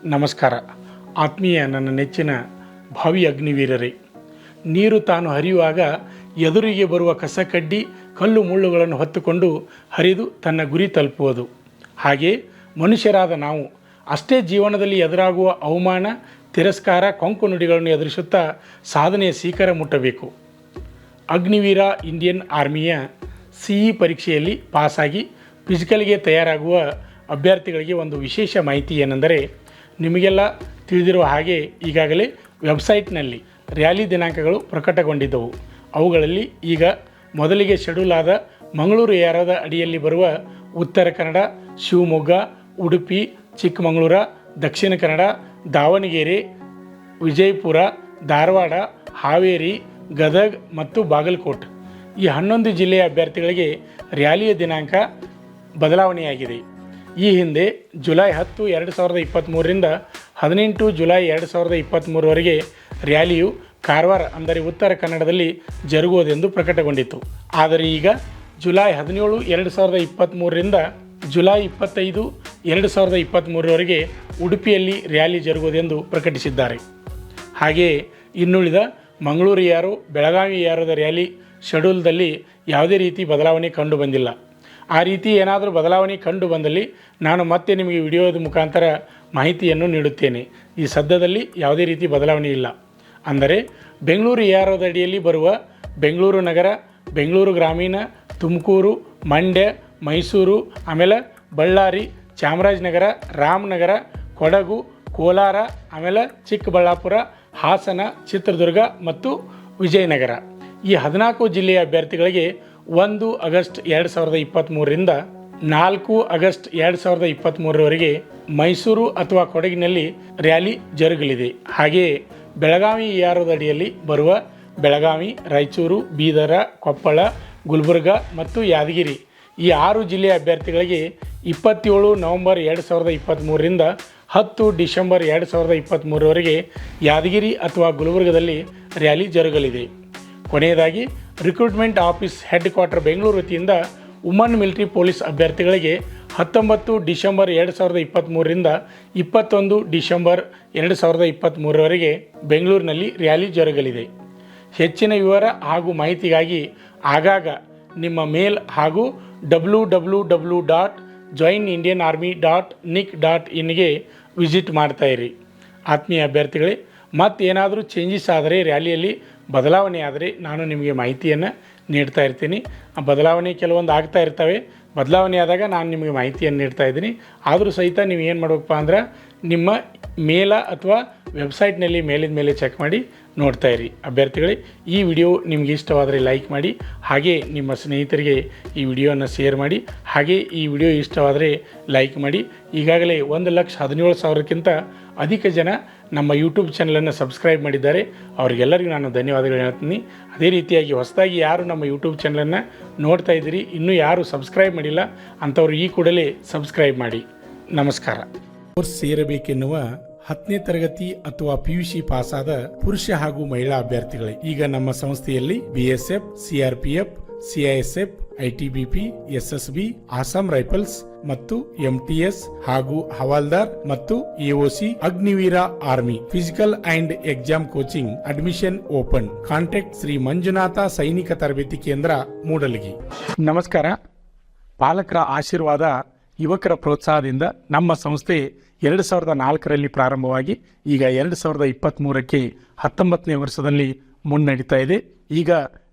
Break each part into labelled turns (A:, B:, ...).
A: ನಮಸ್ಕಾರ. ಆತ್ಮೀಯ ನನ್ನ ನೆಚ್ಚಿನ ಭಾವಿ ಅಗ್ನಿವೀರರೇ, ನೀರು ತಾನು ಹರಿಯುವಾಗ ಎದುರಿಗೆ ಬರುವ ಕಸಕಡ್ಡಿ ಕಲ್ಲು ಮುಳ್ಳುಗಳನ್ನು ಹೊತ್ತುಕೊಂಡು ಹರಿದು ತನ್ನ ಗುರಿ ತಲುಪುವುದು. ಹಾಗೆ ಮನುಷ್ಯರಾದ ನಾವು ಅಷ್ಟೇ ಜೀವನದಲ್ಲಿ ಎದುರಾಗುವ ಅವಮಾನ, ತಿರಸ್ಕಾರ, ಕೊಂಕು ನುಡಿಗಳನ್ನು ಎದುರಿಸುತ್ತಾ ಸಾಧನೆಯ ಶಿಖರ ಮುಟ್ಟಬೇಕು. ಅಗ್ನಿವೀರ ಇಂಡಿಯನ್ ಆರ್ಮಿಯ CE ಪರೀಕ್ಷೆಯಲ್ಲಿ ಪಾಸಾಗಿ ಫಿಸಿಕಲ್ಗೆ ತಯಾರಾಗುವ ಅಭ್ಯರ್ಥಿಗಳಿಗೆ ಒಂದು ವಿಶೇಷ ಮಾಹಿತಿ ಏನೆಂದರೆ, ನಿಮಗೆಲ್ಲ ತಿಳಿದಿರುವ ಹಾಗೆ ಈಗಾಗಲೇ ವೆಬ್ಸೈಟ್ನಲ್ಲಿ ರ್ಯಾಲಿ ದಿನಾಂಕಗಳು ಪ್ರಕಟಗೊಂಡಿದ್ದವು. ಅವುಗಳಲ್ಲಿ ಈಗ ಮೊದಲಿಗೆ ಶೆಡ್ಯೂಲ್ ಆದ ಮಂಗಳೂರು ಏರಿಯಾದ ಅಡಿಯಲ್ಲಿ ಬರುವ ಉತ್ತರ ಕನ್ನಡ, ಶಿವಮೊಗ್ಗ, ಉಡುಪಿ, ಚಿಕ್ಕಮಗಳೂರು, ದಕ್ಷಿಣ ಕನ್ನಡ, ದಾವಣಗೆರೆ, ವಿಜಯಪುರ, ಧಾರವಾಡ, ಹಾವೇರಿ, ಗದಗ ಮತ್ತು ಬಾಗಲಕೋಟೆ ಈ 11 ಜಿಲ್ಲೆಯ ಅಭ್ಯರ್ಥಿಗಳಿಗೆ ರ್ಯಾಲಿಯ ದಿನಾಂಕ ಬದಲಾವಣೆಯಾಗಿದೆ. ಈ ಹಿಂದೆ ಜುಲೈ 10, 2023ರಿಂದ 18 ಜುಲೈ 2023ವರೆಗೆ ರ್ಯಾಲಿಯು ಕಾರವಾರ ಅಂದರೆ ಉತ್ತರ ಕನ್ನಡದಲ್ಲಿ ಜರುಗುವುದೆಂದು ಪ್ರಕಟಗೊಂಡಿತ್ತು. ಆದರೆ ಈಗ ಜುಲೈ 17, 2023ರಿಂದ ಜುಲೈ 25, 2023ವರೆಗೆ ಉಡುಪಿಯಲ್ಲಿ ರ್ಯಾಲಿ ಜರುಗುವುದೆಂದು ಪ್ರಕಟಿಸಿದ್ದಾರೆ. ಹಾಗೆಯೇ ಇನ್ನುಳಿದ ಮಂಗಳೂರು ಯಾರು, ಬೆಳಗಾವಿ ಯಾರದ ರ್ಯಾಲಿ ಶೆಡ್ಯೂಲ್ದಲ್ಲಿ ಯಾವುದೇ ರೀತಿ ಬದಲಾವಣೆ ಕಂಡು ಬಂದಿಲ್ಲ. ಆ ರೀತಿ ಏನಾದರೂ ಬದಲಾವಣೆ ಕಂಡು ಬಂದಲ್ಲಿ ನಾನು ಮತ್ತೆ ನಿಮಗೆ ವಿಡಿಯೋದ ಮುಖಾಂತರ ಮಾಹಿತಿಯನ್ನು ನೀಡುತ್ತೇನೆ. ಈ ಸದ್ಯದಲ್ಲಿ ಯಾವುದೇ ರೀತಿ ಬದಲಾವಣೆ ಇಲ್ಲ. ಅಂದರೆ ಬೆಂಗಳೂರು ಏರಿಯಾದ ಅಡಿಯಲ್ಲಿ ಬರುವ ಬೆಂಗಳೂರು ನಗರ, ಬೆಂಗಳೂರು ಗ್ರಾಮೀಣ, ತುಮಕೂರು, ಮಂಡ್ಯ, ಮೈಸೂರು, ಆಮೇಲೆ ಬಳ್ಳಾರಿ, ಚಾಮರಾಜನಗರ, ರಾಮನಗರ, ಕೊಡಗು, ಕೋಲಾರ, ಆಮೇಲೆ ಚಿಕ್ಕಬಳ್ಳಾಪುರ, ಹಾಸನ, ಚಿತ್ರದುರ್ಗ ಮತ್ತು ವಿಜಯನಗರ ಈ 14 ಜಿಲ್ಲೆಯ ಅಭ್ಯರ್ಥಿಗಳಿಗೆ 1 ಆಗಸ್ಟ್ 2023ರಿಂದ 4 ಆಗಸ್ಟ್ 2023ರವರೆಗೆ ಮೈಸೂರು ಅಥವಾ ಕೊಡಗಿನಲ್ಲಿ ರ್ಯಾಲಿ ಜರುಗಲಿದೆ. ಹಾಗೆಯೇ ಬೆಳಗಾವಿ ಏರಿಯಾದ ಅಡಿಯಲ್ಲಿ ಬರುವ ಬೆಳಗಾವಿ, ರಾಯಚೂರು, ಬೀದರ, ಕೊಪ್ಪಳ, ಗುಲ್ಬರ್ಗ ಮತ್ತು ಯಾದಗಿರಿ ಈ 6 ಜಿಲ್ಲೆಯ ಅಭ್ಯರ್ಥಿಗಳಿಗೆ 27 ನವೆಂಬರ್ 2023ರಿಂದ 10 ಡಿಸೆಂಬರ್ 2023ರವರೆಗೆ ಯಾದಗಿರಿ ಅಥವಾ ಗುಲ್ಬರ್ಗದಲ್ಲಿ ರ್ಯಾಲಿ ಜರುಗಲಿದೆ. ಕೊನೆಯದಾಗಿ recruitment office head quarter Bengaluru ವತಿಯಿಂದ ವುಮನ್ ಮಿಲಿಟರಿ ಪೊಲೀಸ್ ಅಭ್ಯರ್ಥಿಗಳಿಗೆ 19 ಡಿಸೆಂಬರ್ 2023ರಿಂದ 21 ಡಿಸೆಂಬರ್ 2023ರವರೆಗೆ ಬೆಂಗಳೂರಿನಲ್ಲಿ ರ್ಯಾಲಿ ಜರುಗಲಿದೆ. ಹೆಚ್ಚಿನ ವಿವರ ಹಾಗೂ ಮಾಹಿತಿಗಾಗಿ ಆಗಾಗ ನಿಮ್ಮ ಮೇಲ್ ಹಾಗೂ www.joinindianarmy.nic.in ವಿಸಿಟ್ ಮಾಡ್ತಾಯಿರಿ. ಆತ್ಮೀಯ ಅಭ್ಯರ್ಥಿಗಳೇ, ಮತ್ತೇನಾದರೂ ಚೇಂಜಸ್ ಆದರೆ ರ್ಯಾಲಿಯಲ್ಲಿ ಬದಲಾವಣೆ ಆದರೆ ನಾನು ನಿಮಗೆ ಮಾಹಿತಿಯನ್ನು ನೀಡ್ತಾ ಇರ್ತೀನಿ. ಆ ಬದಲಾವಣೆ ಕೆಲವೊಂದು ಆಗ್ತಾ ಇರ್ತವೆ. ಬದಲಾವಣೆ ಆದಾಗ ನಾನು ನಿಮಗೆ ಮಾಹಿತಿಯನ್ನು ನೀಡ್ತಾ ಇದ್ದೀನಿ. ಆದರೂ ಸಹಿತ ನೀವು ಏನು ಮಾಡಬೇಕಪ್ಪ ಅಂದ್ರೆ ನಿಮ್ಮ ಮೇಲ ಅಥವಾ ವೆಬ್ಸೈಟ್ನಲ್ಲಿ ಮೇಲಿದ ಮೇಲೆ ಚೆಕ್ ಮಾಡಿ ನೋಡ್ತಾ ಇರಿ. ಅಭ್ಯರ್ಥಿಗಳೇ, ಈ ವಿಡಿಯೋ ನಿಮಗೆ ಇಷ್ಟವಾದರೆ ಲೈಕ್ ಮಾಡಿ, ಹಾಗೆ ನಿಮ್ಮ ಸ್ನೇಹಿತರಿಗೆ ಈ ವಿಡಿಯೋನ ಶೇರ್ ಮಾಡಿ, ಹಾಗೆ ಈ ವಿಡಿಯೋ ಇಷ್ಟವಾದರೆ ಲೈಕ್ ಮಾಡಿ. ಈಗಾಗಲೇ 1,17,000ಕ್ಕಿಂತ ಅಧಿಕ ಜನ ನಮ್ಮ ಯೂಟ್ಯೂಬ್ ಚಾನಲನ್ನು ಸಬ್ಸ್ಕ್ರೈಬ್ ಮಾಡಿದ್ದಾರೆ. ಅವರಿಗೆಲ್ಲರಿಗೂ ನಾನು ಧನ್ಯವಾದಗಳು ಹೇಳ್ತೀನಿ. ಅದೇ ರೀತಿಯಾಗಿ ಹೊಸದಾಗಿ ಯಾರು ನಮ್ಮ ಯೂಟ್ಯೂಬ್ ಚಾನಲನ್ನು ನೋಡ್ತಾ ಇದ್ದೀರಿ, ಇನ್ನೂ ಯಾರು ಸಬ್ಸ್ಕ್ರೈಬ್ ಮಾಡಿಲ್ಲ ಅಂಥವ್ರು ಈ ಕೂಡಲೇ ಸಬ್ಸ್ಕ್ರೈಬ್ ಮಾಡಿ. ನಮಸ್ಕಾರ. ಕೋರ್ಸ್ ಸೇರಬೇಕೆನ್ನುವ 10ನೇ ತರಗತಿ ಅಥವಾ PUC ಪಾಸಾದ ಪುರುಷ ಹಾಗೂ ಮಹಿಳಾ ಅಭ್ಯರ್ಥಿಗಳೇ, ಈಗ ನಮ್ಮ ಸಂಸ್ಥೆಯಲ್ಲಿ BSF, CRPF, CISF, ITBP, SSB, Assam rifles ಮತ್ತು MTS ಹಾಗೂ ಹವಾಲ್ದಾರ್ ಮತ್ತು AOC Agniveer army physical and exam coaching admission open. Contact Shri Manjunatha Sainika Tarabeti ಕೇಂದ್ರ, ಮೂಡಲಗಿ. ನಮಸ್ಕಾರ. ಪಾಲಕರ ಆಶೀರ್ವಾದ, ಯುವಕರ ಪ್ರೋತ್ಸಾಹದಿಂದ ನಮ್ಮ ಸಂಸ್ಥೆ 2004ರಲ್ಲಿ ಪ್ರಾರಂಭವಾಗಿ ಈಗ 2023ಕ್ಕೆ 19ನೇ ವರ್ಷದಲ್ಲಿ ಮುನ್ನಡೀತಾ ಇದೆ. ಈಗ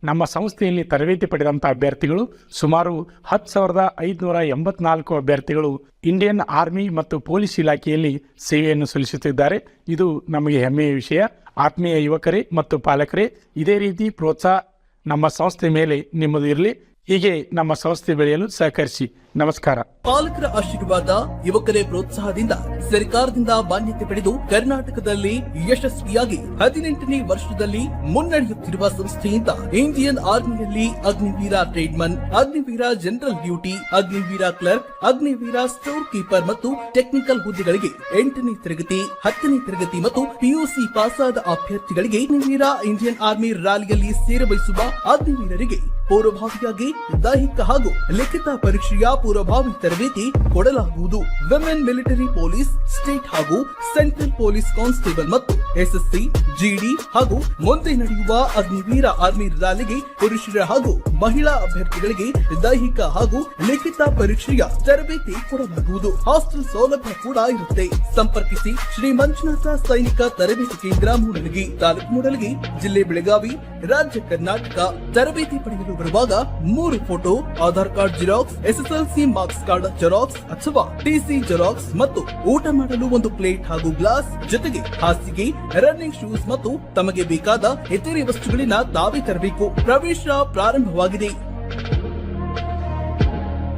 A: ನಮ್ಮ ಸಂಸ್ಥೆಯಲ್ಲಿ ತರಬೇತಿ ಪಡೆದಂಥ ಅಭ್ಯರ್ಥಿಗಳು ಸುಮಾರು 10,584 ಅಭ್ಯರ್ಥಿಗಳು ಇಂಡಿಯನ್ ಆರ್ಮಿ ಮತ್ತು ಪೊಲೀಸ್ ಇಲಾಖೆಯಲ್ಲಿ ಸೇವೆಯನ್ನು ಸಲ್ಲಿಸುತ್ತಿದ್ದಾರೆ. ಇದು ನಮಗೆ ಹೆಮ್ಮೆಯ ವಿಷಯ. ಆತ್ಮೀಯ ಯುವಕರೇ ಮತ್ತು ಪಾಲಕರೇ, ಇದೇ ರೀತಿ ಪ್ರೋತ್ಸಾಹ ನಮ್ಮ ಸಂಸ್ಥೆ ಮೇಲೆ ನಿಮ್ಮದು ಇರಲಿ. ಹೀಗೆ ನಮ್ಮ ಸಂಸ್ಥೆ ಬೆಳೆಯಲು ಸಹಕರಿಸಿ. ನಮಸ್ಕಾರ.
B: ಪಾಲಕರ ಆಶೀರ್ವಾದ, ಯುವಕರೇ ಪ್ರೋತ್ಸಾಹದಿಂದ ಸರ್ಕಾರದಿಂದ ಮಾನ್ಯತೆ ಪಡೆದು ಕರ್ನಾಟಕದಲ್ಲಿ ಯಶಸ್ವಿಯಾಗಿ 18ನೇ ವರ್ಷದಲ್ಲಿ ಮುನ್ನಡೆಯುತ್ತಿರುವ ಸಂಸ್ಥೆಯಿಂದ ಇಂಡಿಯನ್ ಆರ್ಮಿಯಲ್ಲಿ Agniveer tradesman, Agniveer general duty, Agniveer clerk, Agniveer store keeper ಮತ್ತು ಟೆಕ್ನಿಕಲ್ ಹುದ್ದೆಗಳಿಗೆ 8ನೇ ತರಗತಿ, 10ನೇ ತರಗತಿ ಮತ್ತು PUC ಪಾಸಾದ ಅಭ್ಯರ್ಥಿಗಳಿಗೆ ಅಗ್ನಿವೀರ ಇಂಡಿಯನ್ ಆರ್ಮಿ ರ್ಯಾಲಿಯಲ್ಲಿ ಸೇರಬಯಸುವ ಅಗ್ನಿವೀರರಿಗೆ ಪೂರ್ವಭಾವಿಯಾಗಿ ದೈಹಿಕ ಹಾಗೂ ಲಿಖಿತ ಪರೀಕ್ಷೆಯ ಪೂರ್ವಭಾವಿ ತರಬೇತಿ ಕೊಡಲಾಗುವುದು. ವಿಮೆನ್ ಮಿಲಿಟರಿ ಪೊಲೀಸ್, ಸ್ಟೇಟ್ ಹಾಗೂ ಸೆಂಟ್ರಲ್ ಪೊಲೀಸ್ ಕಾನ್ಸ್ಟೇಬಲ್ ಮತ್ತು ಎಸ್ಎಸ್ಸಿ, ಜಿಡಿ ಹಾಗೂ ಮುಂದೆ ನಡೆಯುವ ಅಗ್ನಿವೀರ ಆರ್ಮಿ ರ್ಯಾಲಿಗೆ ಪುರುಷರ ಹಾಗೂ ಮಹಿಳಾ ಅಭ್ಯರ್ಥಿಗಳಿಗೆ ದೈಹಿಕ ಹಾಗೂ ಲಿಖಿತ ಪರೀಕ್ಷೆಯ ತರಬೇತಿ ಕೊಡಲಾಗುವುದು. ಹಾಸ್ಟೆಲ್ ಸೌಲಭ್ಯ ಕೂಡ ಇರುತ್ತೆ. ಸಂಪರ್ಕಿಸಿ ಶ್ರೀ ಮಂಜುನಾಥ ಸೈನಿಕ ತರಬೇತಿ ಕೇಂದ್ರ, ಮೂಡಲಗಿ, ತಾಲೂಕು ಮೂಡಲಗಿ, ಜಿಲ್ಲೆ ಬೆಳಗಾವಿ, ರಾಜ್ಯ ಕರ್ನಾಟಕ. ತರಬೇತಿ ಪಡೆಯಲು ಬರುವಾಗ 3 photo, Aadhaar card xerox, SSLC marks card xerox ಅಥವಾ ಟಿಸಿ ಜೆರಾಕ್ಸ್ ಮತ್ತು ಊಟ ಮಾಡಲು 1 ಪ್ಲೇಟ್ ಹಾಗೂ ಗ್ಲಾಸ್, ಜೊತೆಗೆ ಹಾಸಿಗೆ, ರನ್ನಿಂಗ್ ಶೂಸ್ ಮತ್ತು ತಮಗೆ ಬೇಕಾದ ಇತರೆ ವಸ್ತುಗಳಿನ ತಾವೇ ತರಬೇಕು. ಪ್ರವೇಶ ಪ್ರಾರಂಭವಾಗಿದೆ.